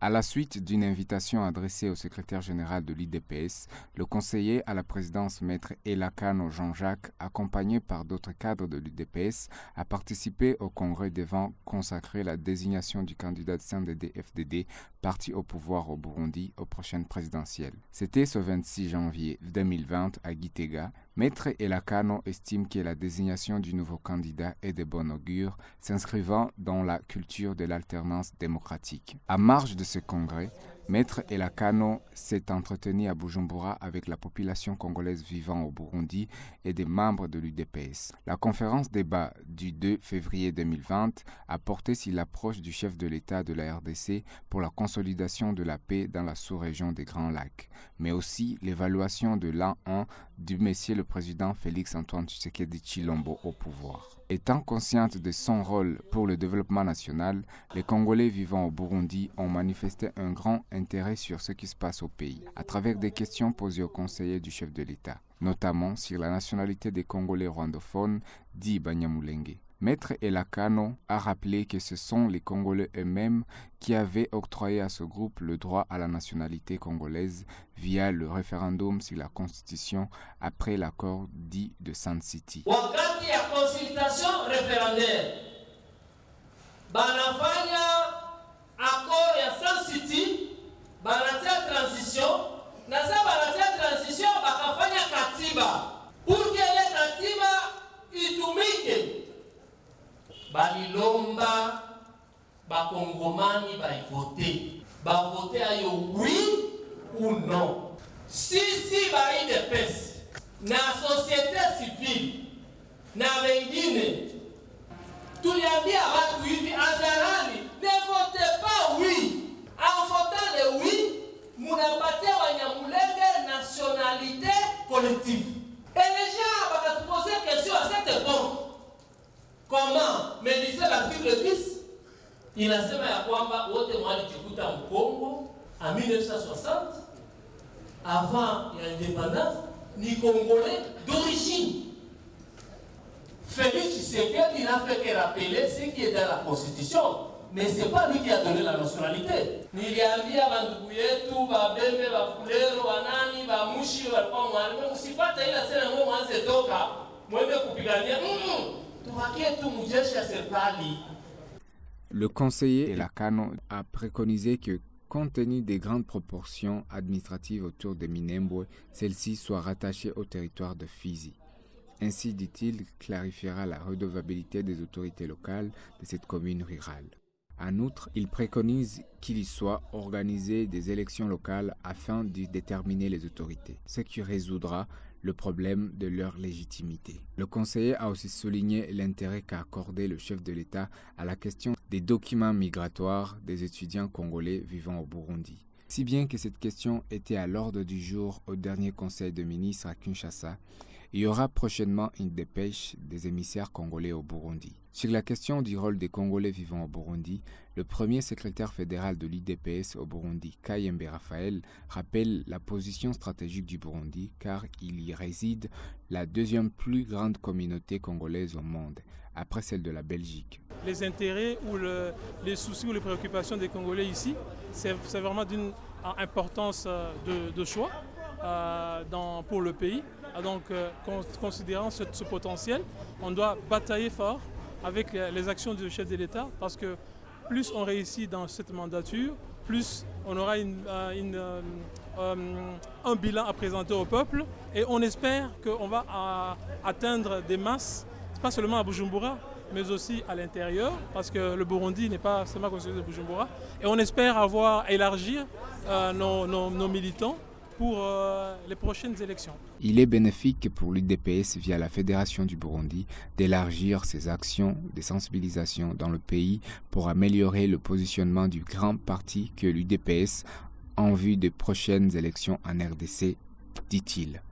À la suite d'une invitation adressée au secrétaire général de l'UDPS, le conseiller à la présidence Maître Elakano Jean-Jacques, accompagné par d'autres cadres de l'UDPS, a participé au congrès devant consacrer la désignation du candidat de CNDD-FDD, parti au pouvoir au Burundi, aux prochaines présidentielles. C'était ce 26 janvier 2020 à Gitega. Maître Elakano estime que la désignation du nouveau candidat est de bon augure, s'inscrivant dans la culture de l'alternance démocratique. À marge de ce congrès, Maître Elakano s'est entretenu à Bujumbura avec la population congolaise vivant au Burundi et des membres de l'UDPS. La conférence débat du 2 février 2020 a porté sur l'approche du chef de l'État de la RDC pour la consolidation de la paix dans la sous-région des Grands Lacs, mais aussi l'évaluation de l'an 1 du Monsieur le Président Félix-Antoine Tshisekedi Tshilombo au pouvoir. Étant consciente de son rôle pour le développement national, les Congolais vivant au Burundi ont manifesté un grand intérêt sur ce qui se passe au pays, à travers des questions posées aux conseillers du chef de l'État, notamment sur la nationalité des Congolais rwandophones, dit Banyamulenge. Maître Elakano a rappelé que ce sont les Congolais eux-mêmes qui avaient octroyé à ce groupe le droit à la nationalité congolaise via le référendum sur la Constitution après l'accord dit de Sun City. Wakati ya consultation référendaire banafanya accord ya Sun City, banatia transition, na sa banatia transition bakafanya katiba pour que ile katiba itumike. Balilomba bakongomani baivote bavote ayo oui ou non. Si baidepesi na société civile na wengine tuliambia watu hivi hadharani, ne votez pas oui. En votant le oui, munapatia Banyamulenge nationalité collective. Et les gens bakatuposer question à cette époque. Comment? Mais lisez l'article 10, inasema ya kwamba wote mwalijikuta Mkongo en 1960, avant l'indépendance, ni Congolais d'origine. Félix Tshisekedi n'a fait que rappeler ce qui est dans la Constitution, mais ce n'est pas lui qui a donné la nationalité. Niliambia bandugu yetu, babembe, bafulero, banani, bamushi, walikuwa mwalimu, usipate ila sena mwe mwanze toka, mwende kupigania. Le conseiller Elakano a préconisé que, compte tenu des grandes proportions administratives autour de Minembwe, celle-ci soit rattachée au territoire de Fizi. Ainsi, dit-il, clarifiera la redevabilité des autorités locales de cette commune rurale. En outre, il préconise qu'il y soit organisé des élections locales afin de déterminer les autorités, ce qui résoudra le problème de leur légitimité. Le conseiller a aussi souligné l'intérêt qu'a accordé le chef de l'État à la question des documents migratoires des étudiants congolais vivant au Burundi. Si bien que cette question était à l'ordre du jour au dernier conseil de ministres à Kinshasa, il y aura prochainement une dépêche des émissaires congolais au Burundi. Sur la question du rôle des Congolais vivant au Burundi, le premier secrétaire fédéral de l'UDPS au Burundi, Kayembe Raphaël, rappelle la position stratégique du Burundi car il y réside la deuxième plus grande communauté congolaise au monde, après celle de la Belgique. Les intérêts ou les soucis ou les préoccupations des Congolais ici, c'est vraiment d'une importance de choix pour le pays. Donc, considérant ce potentiel, on doit batailler fort avec les actions du chef de l'État parce que plus on réussit dans cette mandature, plus on aura un bilan à présenter au peuple et on espère qu'on va atteindre des masses, pas seulement à Bujumbura, mais aussi à l'intérieur, parce que le Burundi n'est pas seulement constitué de Bujumbura. Et on espère élargir nos militants pour les prochaines élections. Il est bénéfique pour l'UDPS via la Fédération du Burundi d'élargir ses actions de sensibilisation dans le pays pour améliorer le positionnement du grand parti que l'UDPS en vue des prochaines élections en RDC, dit-il.